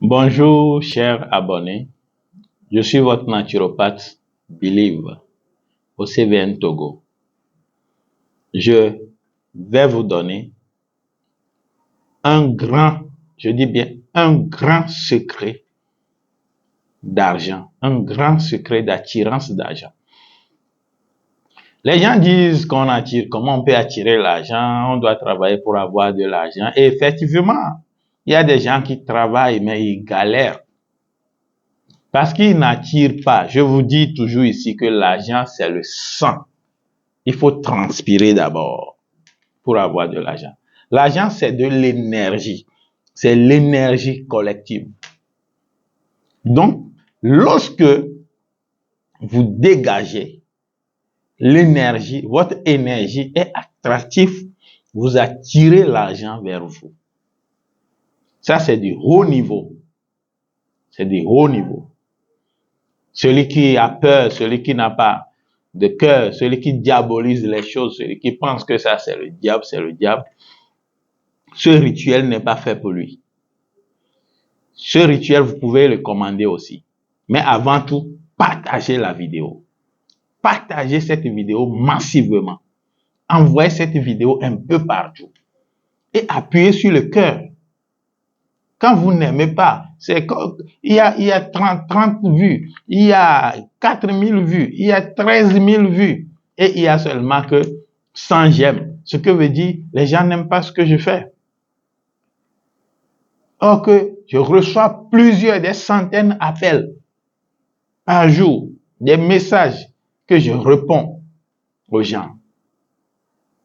Bonjour, chers abonnés. Je suis votre naturopathe Believe au CVN Togo. Je vais vous donner je dis bien un grand secret d'argent, un grand secret d'attirance d'argent. Les gens disent qu'on attire, comment on peut attirer l'argent, on doit travailler pour avoir de l'argent. Et effectivement, il y a des gens qui travaillent, mais ils galèrent. Parce qu'ils n'attirent pas. Je vous dis toujours ici que l'argent, c'est le sang. Il faut transpirer d'abord pour avoir de l'argent. L'argent, c'est de l'énergie. C'est l'énergie collective. Donc, lorsque vous dégagez l'énergie, votre énergie est attractive, vous attirez l'argent vers vous. Ça, c'est du haut niveau. C'est du haut niveau. Celui qui a peur, celui qui n'a pas de cœur, celui qui diabolise les choses, celui qui pense que ça c'est le diable, ce rituel n'est pas fait pour lui. Ce rituel, vous pouvez le commander aussi. Mais avant tout, partagez la vidéo. Partagez cette vidéo massivement. Envoyez cette vidéo un peu partout. Et appuyez sur le cœur. Quand vous n'aimez pas, il y a 30 vues, il y a 4000 vues, il y a 13 000 vues, et il y a seulement que 100 j'aime. Ce que veut dire, les gens n'aiment pas ce que je fais. Or que je reçois des centaines d'appels par jour, des messages que je réponds aux gens.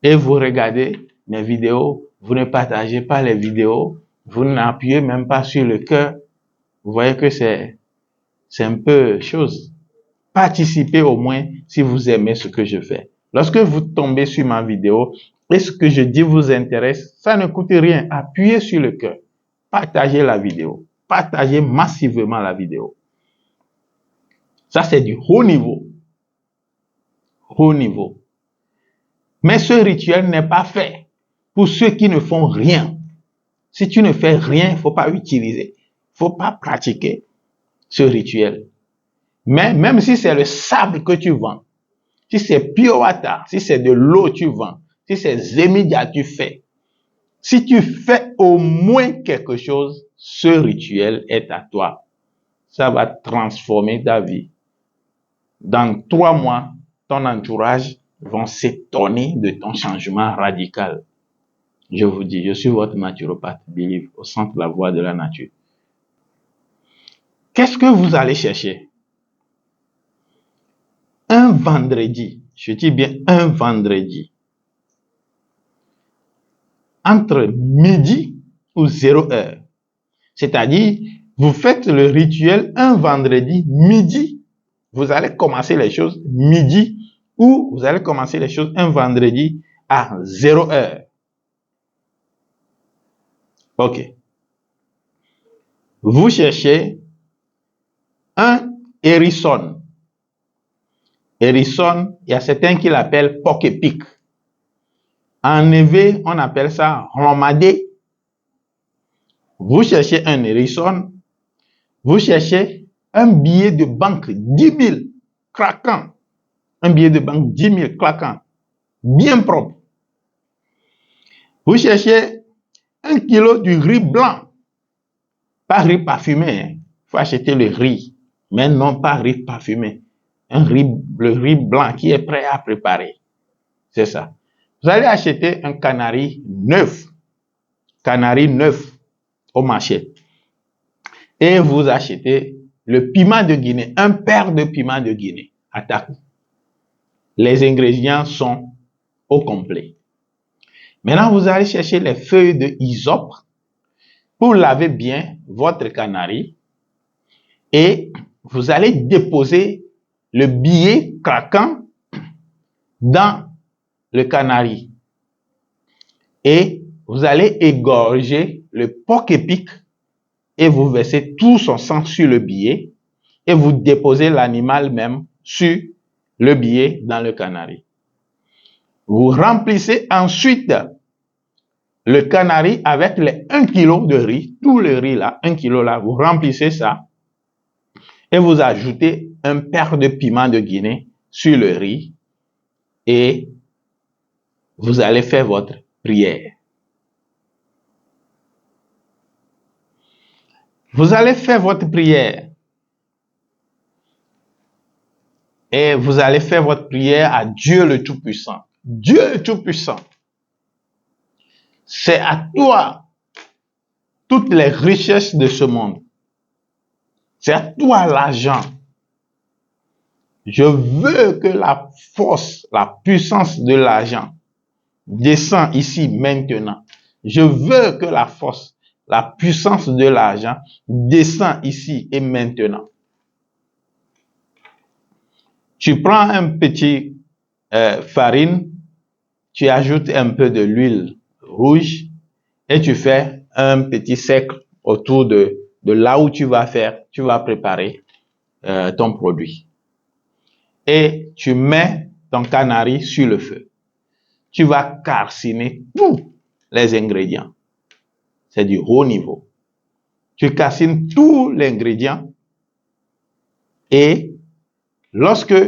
Et vous regardez mes vidéos, vous ne partagez pas les vidéos, vous n'appuyez même pas sur le cœur. Vous voyez que c'est un peu chose. Participez au moins si vous aimez ce que je fais. Lorsque vous tombez sur ma vidéo et ce que je dis vous intéresse, ça ne coûte rien. Appuyez sur le cœur. Partagez la vidéo. Partagez massivement la vidéo. Ça, c'est du haut niveau. Haut niveau. Mais ce rituel n'est pas fait pour ceux qui ne font rien. Si tu ne fais rien, il ne faut pas utiliser. Il ne faut pas pratiquer ce rituel. Mais même si c'est le sable que tu vends, si c'est pure water, si c'est de l'eau tu vends, si c'est Zemidia tu fais, si tu fais au moins quelque chose, ce rituel est à toi. Ça va transformer ta vie. Dans 3 mois, ton entourage va s'étonner de ton changement radical. Je vous dis, je suis votre naturopathe Believe au centre La Voix de la Nature. Qu'est-ce que vous allez chercher? Un vendredi, je dis bien un vendredi, entre midi ou 0 heure. C'est-à-dire, vous faites le rituel un vendredi midi. Vous allez commencer les choses midi ou vous allez commencer les choses un vendredi à 0 heure. Ok. Vous cherchez un hérisson. Hérisson, il y a certains qui l'appellent poképic. En éveil, on appelle ça romadé. Vous cherchez un hérisson. Vous cherchez un billet de banque 10 000 claquant. Un billet de banque 10 000 claquant. Bien propre. Vous cherchez 1 kilo du riz blanc. Pas riz parfumé. Il faut acheter le riz. Mais non pas riz parfumé. Le riz blanc qui est prêt à préparer. C'est ça. Vous allez acheter un canari neuf. Canari neuf au marché. Et vous achetez le piment de Guinée. Un paire de piment de Guinée. Attaque. Les ingrédients sont au complet. Maintenant, vous allez chercher les feuilles de hysope pour laver bien votre canari. Et vous allez déposer le billet craquant dans le canari. Et vous allez égorger le porc-épic et vous versez tout son sang sur le billet et vous déposez l'animal même sur le billet dans le canari. Vous remplissez ensuite le canari avec les 1 kg de riz, tout le riz là, 1 kg là, vous remplissez ça et vous ajoutez un per de piment de Guinée sur le riz et vous allez faire votre prière. Vous allez faire votre prière et vous allez faire votre prière à Dieu le Tout-Puissant. Dieu le Tout-Puissant, c'est à toi toutes les richesses de ce monde. C'est à toi l'argent. Je veux que la force, la puissance de l'argent descend ici maintenant. Je veux que la force, la puissance de l'argent descend ici et maintenant. Tu prends un petit farine, tu ajoutes un peu de l'huile rouge et tu fais un petit cercle autour de là où tu vas préparer ton produit. Et tu mets ton canari sur le feu. Tu vas calciner tous les ingrédients. C'est du haut niveau. Tu calcines tous les ingrédients et lorsque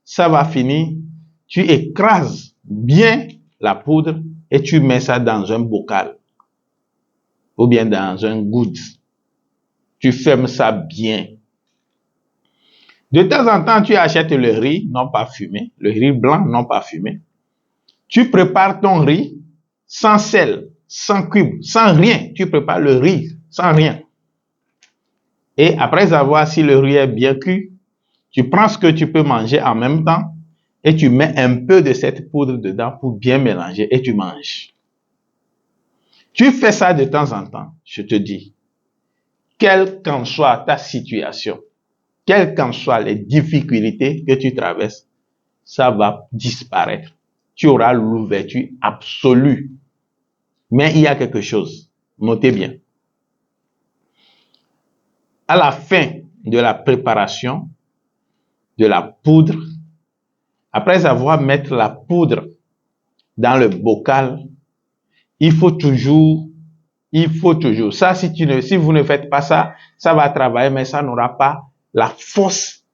ça va finir, tu écrases bien la poudre et tu mets ça dans un bocal ou bien dans un gourde. Tu fermes ça bien. De temps en temps, tu achètes le riz non parfumé, le riz blanc non parfumé. Tu prépares ton riz sans sel, sans cube, sans rien. Tu prépares le riz sans rien. Et après avoir, si le riz est bien cuit, tu prends ce que tu peux manger en même temps et tu mets un peu de cette poudre dedans pour bien mélanger et tu manges. Tu fais ça de temps en temps, je te dis. Quelle qu'en soit ta situation, quelles qu'en soient les difficultés que tu traverses, ça va disparaître. Tu auras l'ouverture absolue. Mais il y a quelque chose, notez bien. À la fin de la préparation de la poudre, après avoir mis la poudre dans le bocal, il faut toujours, ça si vous ne faites pas ça, ça va travailler, mais ça n'aura pas la force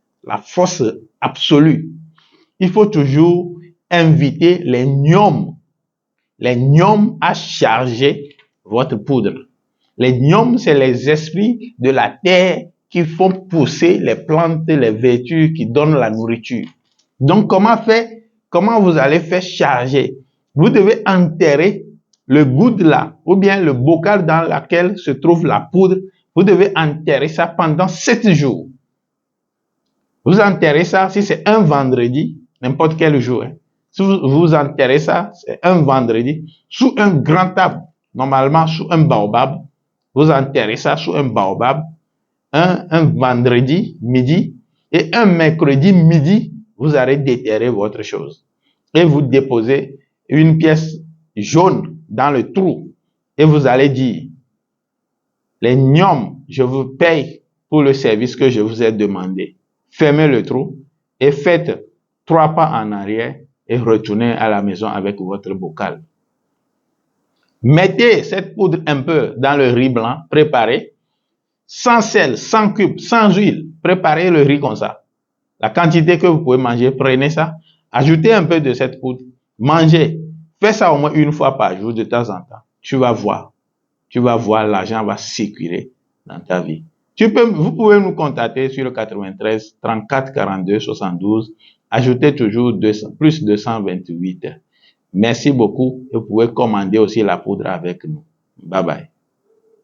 absolue. Il faut toujours inviter les gnomes à charger votre poudre. Les gnomes, c'est les esprits de la terre qui font pousser les plantes, les vertus, qui donnent la nourriture. Donc, comment vous allez faire charger? Vous devez enterrer le gourde là, ou bien le bocal dans lequel se trouve la poudre. Vous devez enterrer ça pendant 7 jours. Vous enterrez ça, si c'est un vendredi, n'importe quel jour. Hein. Si vous enterrez ça, c'est un vendredi, sous un grand arbre, normalement sous un baobab. Vous enterrez ça sous un baobab, un vendredi midi, et un mercredi midi, vous allez déterrer votre chose. Et vous déposez une pièce jaune dans le trou. Et vous allez dire, les gnomes, je vous paye pour le service que je vous ai demandé. Fermez le trou et faites 3 pas en arrière et retournez à la maison avec votre bocal. Mettez cette poudre un peu dans le riz blanc préparé, sans sel, sans cube, sans huile. Préparez le riz comme ça. La quantité que vous pouvez manger, prenez ça, ajoutez un peu de cette poudre, mangez. Fais ça au moins 1 fois par jour de temps en temps. Tu vas voir, l'argent va circuler dans ta vie. Vous pouvez nous contacter sur le 93 34 42 72. Ajoutez toujours plus 228. Merci beaucoup et vous pouvez commander aussi la poudre avec nous. Bye bye.